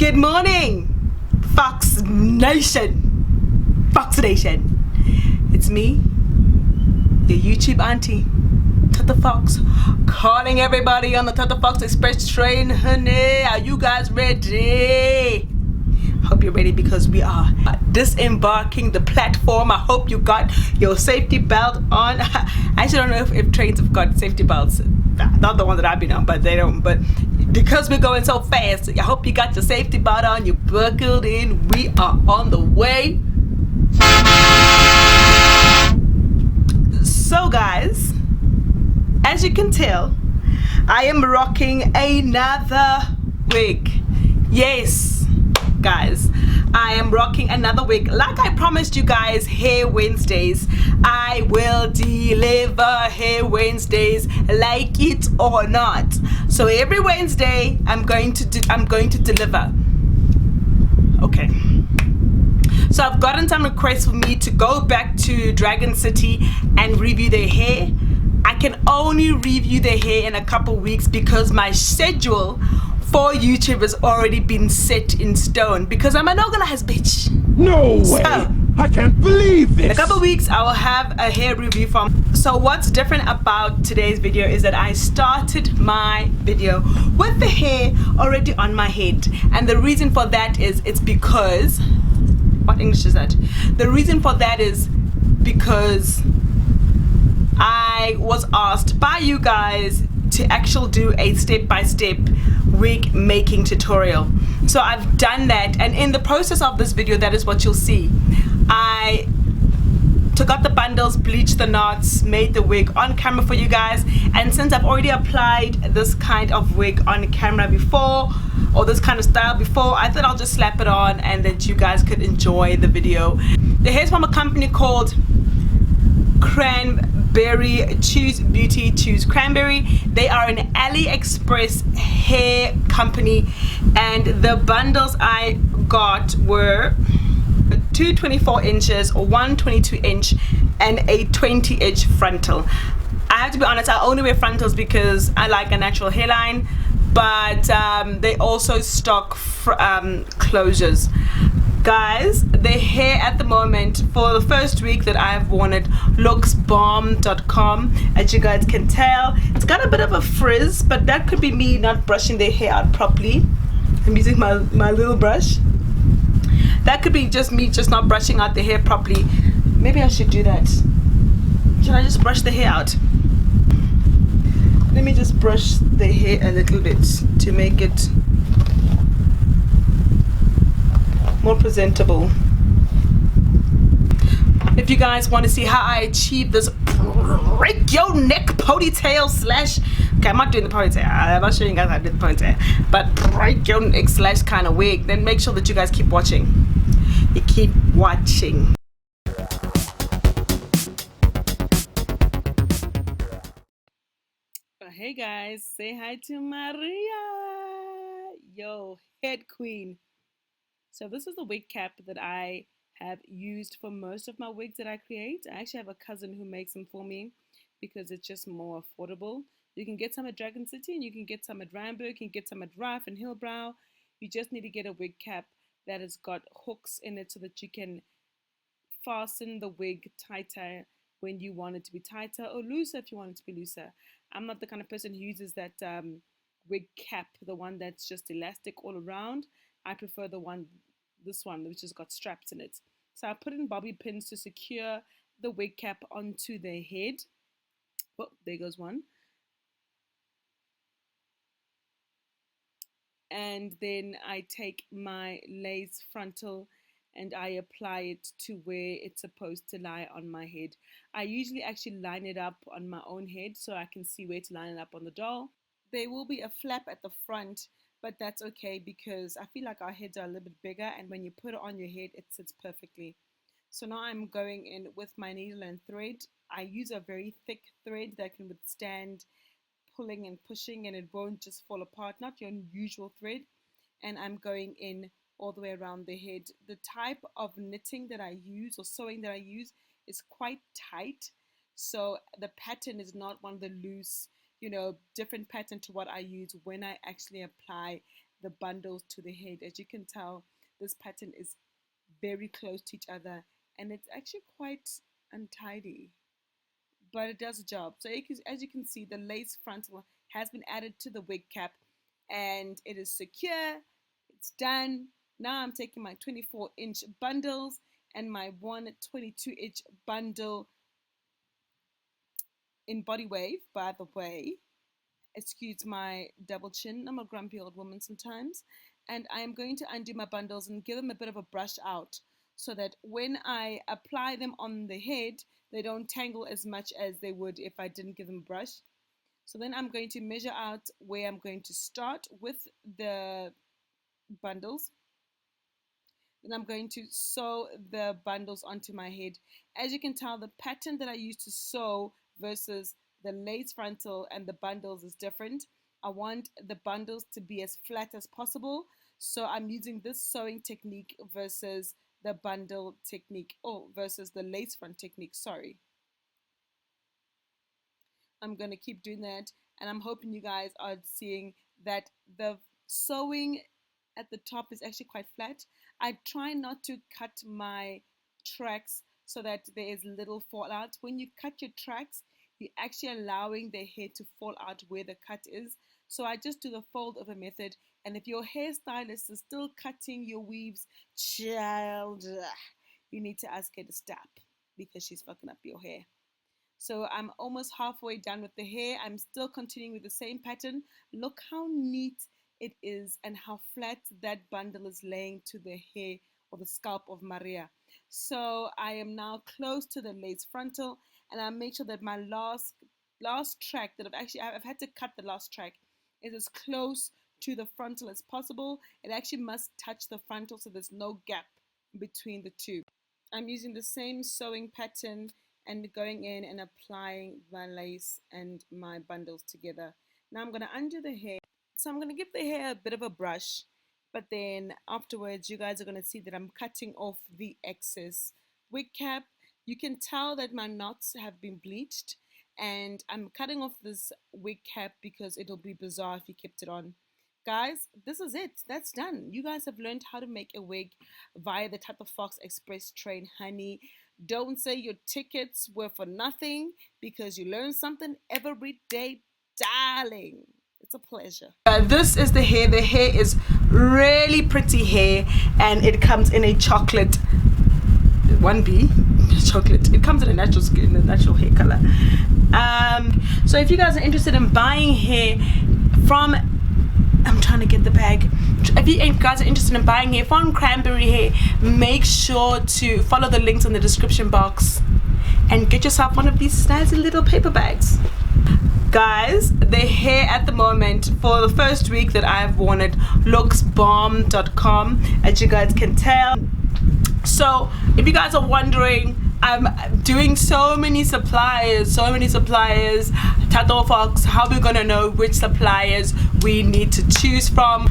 Good morning, FoxNation. FoxNation. It's me, your YouTube auntie, Tata Fox, calling everybody on the Tata Fox Express train. Honey, are you guys ready? Hope you're ready because we are disembarking the platform. I hope you got your safety belt on. I actually don't know if trains have got safety belts. Not the one that I've been on, but they don't. But because we're going so fast, I hope you got your safety belt on, you buckled in. We are on the way. So guys, as you can tell, I am rocking another wig. Yes, guys, I am rocking another wig. Like I promised you guys, Hair Wednesdays, I will deliver Hair Wednesdays, like it or not. So every Wednesday I'm going to deliver. Okay, so I've gotten some requests for me to go back to Dragon City and review their hair. I can only review their hair in a couple weeks because my schedule for YouTube has already been set in stone because I'm an organized bitch. No way! So, I can't believe this! in a couple weeks I will have a hair review from. So what's different about today's video is that I started my video with the hair already on my head, and the reason for that is it's because, what English is that? The reason for that is because I was asked by you guys to actually do a step-by-step wig making tutorial. So I've done that, and in the process of this video, that is what you'll see. I took out the bundles, bleached the knots, made the wig on camera for you guys, and since I've already applied this kind of wig on camera before, or this kind of style before, I thought I'll just slap it on and that you guys could enjoy the video. The hair's from a company called CranBerry. Choose Beauty, choose Cranberry. They are an AliExpress hair company, and the bundles I got were 2 24 inches, or 1 22-inch, and a 20-inch frontal. I have to be honest, I only wear frontals because I like a natural hairline, but they also stock closures. Guys, the hair at the moment for the first week that I've worn it looks bomb.com. As you guys can tell, it's got a bit of a frizz, but that could be me not brushing the hair out properly. I'm using my little brush. That could be just me just not brushing out the hair properly. Maybe I should do that. Should I just brush the hair out? Let me just brush the hair a little bit to make it more presentable. If you guys want to see how I achieve this break your neck ponytail slash, okay, I'm not doing the ponytail, I'm not showing you guys how to do the ponytail, but break your neck slash kind of wig, then make sure that you guys keep watching. You keep watching. Hey guys, say hi to Maria, yo, head queen. So this is the wig cap that I have used for most of my wigs that I create. I actually have a cousin who makes them for me because it's just more affordable. You can get some at Dragon City, and you can get some at Randburg, you can get some at Rife and Hillbrow. You just need to get a wig cap that has got hooks in it so that you can fasten the wig tighter when you want it to be tighter, or looser if you want it to be looser. I'm not the kind of person who uses that wig cap, the one that's just elastic all around. I prefer this one, which has got straps in it. So I put in bobby pins to secure the wig cap onto the head. Oh, there goes one. And then I take my lace frontal and I apply it to where it's supposed to lie on my head. I usually actually line it up on my own head so I can see where to line it up on the doll. There will be a flap at the front, but that's okay because I feel like our heads are a little bit bigger, and when you put it on your head, it sits perfectly. So now I'm going in with my needle and thread. I use a very thick thread that can withstand pulling and pushing, and it won't just fall apart, not your usual thread. And I'm going in all the way around the head. The type of knitting that I use, or sewing that I use, is quite tight. So the pattern is not one of the loose, different pattern to what I use when I actually apply the bundles to the head. As you can tell, this pattern is very close to each other, and it's actually quite untidy, but it does a job. So as you can see, the lace frontal has been added to the wig cap, and it is secure. It's done. Now I'm taking my 24-inch bundles and my 122-inch bundle in body wave, by the way. Excuse my double chin, I'm a grumpy old woman sometimes. And I am going to undo my bundles and give them a bit of a brush out, so that when I apply them on the head, they don't tangle as much as they would if I didn't give them a brush. So then I'm going to measure out where I'm going to start with the bundles. Then I'm going to sew the bundles onto my head. As you can tell, the pattern that I used to sew versus the lace frontal and the bundles is different. I want the bundles to be as flat as possible, so I'm using this sewing technique versus the bundle technique, versus the lace front technique, sorry. I'm going to keep doing that, and I'm hoping you guys are seeing that the sewing at the top is actually quite flat. I try not to cut my tracks so that there is little fallout. When you cut your tracks, you're actually allowing the hair to fall out where the cut is. So I just do the fold over method. And if your hairstylist is still cutting your weaves, child, you need to ask her to stop, because she's fucking up your hair. So I'm almost halfway done with the hair. I'm still continuing with the same pattern. Look how neat it is and how flat that bundle is laying to the hair or the scalp of Maria. So I am now close to the lace frontal, and I make sure that my last track that I've had to cut the last track is as close to the frontal as possible. It actually must touch the frontal, so there's no gap between the two. I'm using the same sewing pattern and going in and applying my lace and my bundles together. Now I'm going to undo the hair. So I'm going to give the hair a bit of a brush, but then afterwards you guys are going to see that I'm cutting off the excess wig cap. You can tell that my knots have been bleached, and I'm cutting off this wig cap because it'll be bizarre if you kept it on. Guys, this is it. That's done. You guys have learned how to make a wig via the Type of Fox Express train, honey. Don't say your tickets were for nothing, because you learn something every day, darling. It's a pleasure. This is the hair. The hair is really pretty hair, and it comes in a chocolate 1B chocolate. It comes in a natural skin, a natural hair color. So if you guys are interested in buying hair from, I'm trying to get the bag. If you guys are interested in buying hair from CranBerry Hair, make sure to follow the links in the description box and get yourself one of these snazzy little paper bags. Guys, the hair at the moment for the first week that I've worn it looks bomb.com, as you guys can tell. So if you guys are wondering, I'm doing so many suppliers, Tato Fox, how we're gonna know which suppliers we need to choose from.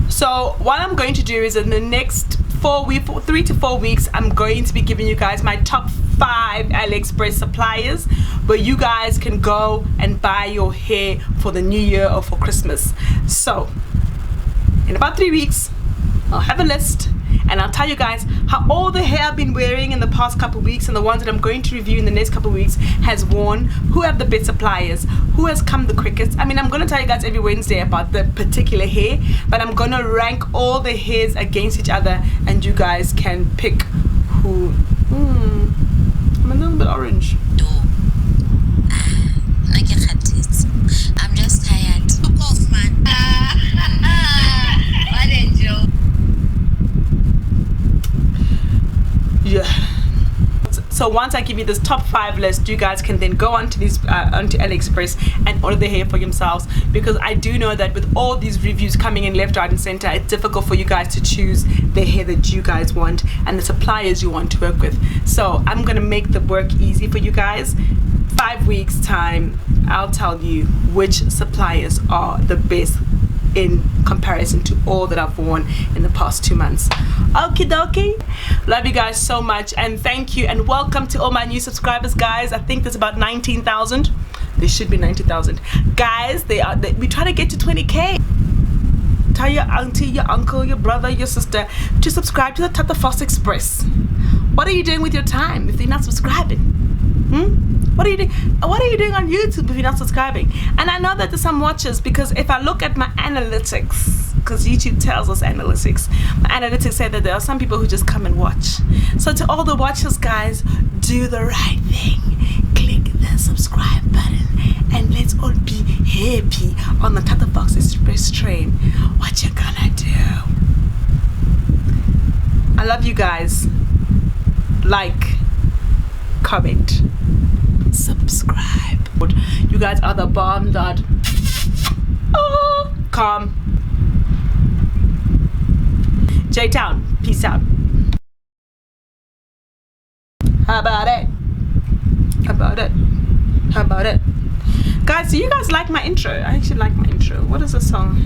So what I'm going to do is, in the next 3 to 4 weeks, I'm going to be giving you guys my top 5 AliExpress suppliers where you guys can go and buy your hair for the new year or for Christmas. So in about 3 weeks, I'll have a list, and I'll tell you guys how all the hair I've been wearing in the past couple weeks and the ones that I'm going to review in the next couple weeks has worn, who have the best suppliers, who has come the quickest. I mean, I'm going to tell you guys every Wednesday about the particular hair, but I'm going to rank all the hairs against each other, and you guys can pick who. I'm a little bit orange. I'm just tired. Fuck off, man. What a joke. Yeah. So once I give you this top 5 list, you guys can then go onto onto AliExpress and order the hair for yourselves, because I do know that with all these reviews coming in left, right and center, it's difficult for you guys to choose the hair that you guys want and the suppliers you want to work with. So I'm gonna make the work easy for you guys. 5 weeks time, I'll tell you which suppliers are the best in comparison to all that I've worn in the past 2 months. Okie dokie. Love you guys so much, and thank you, and welcome to all my new subscribers, guys. I think there's about 19,000. There should be 90,000 guys. We try to get to 20k. tell your auntie, your uncle, your brother, your sister to subscribe to the Tata Fox Express. What are you doing with your time if you're not subscribing? What are you doing? What are you doing on YouTube if you're not subscribing? And I know that there's some watchers, because if I look at my analytics, because YouTube tells us analytics, my analytics say that there are some people who just come and watch. So to all the watchers, guys, do the right thing. Click the subscribe button and let's all be happy on the Tata Fox Express train. What you gonna do? I love you guys. Like, comment, subscribe. You guys are the bomb. Oh, calm. J-Town, peace out. How about it? How about it? How about it? Guys, do you guys like my intro? I actually like my intro. What is the song?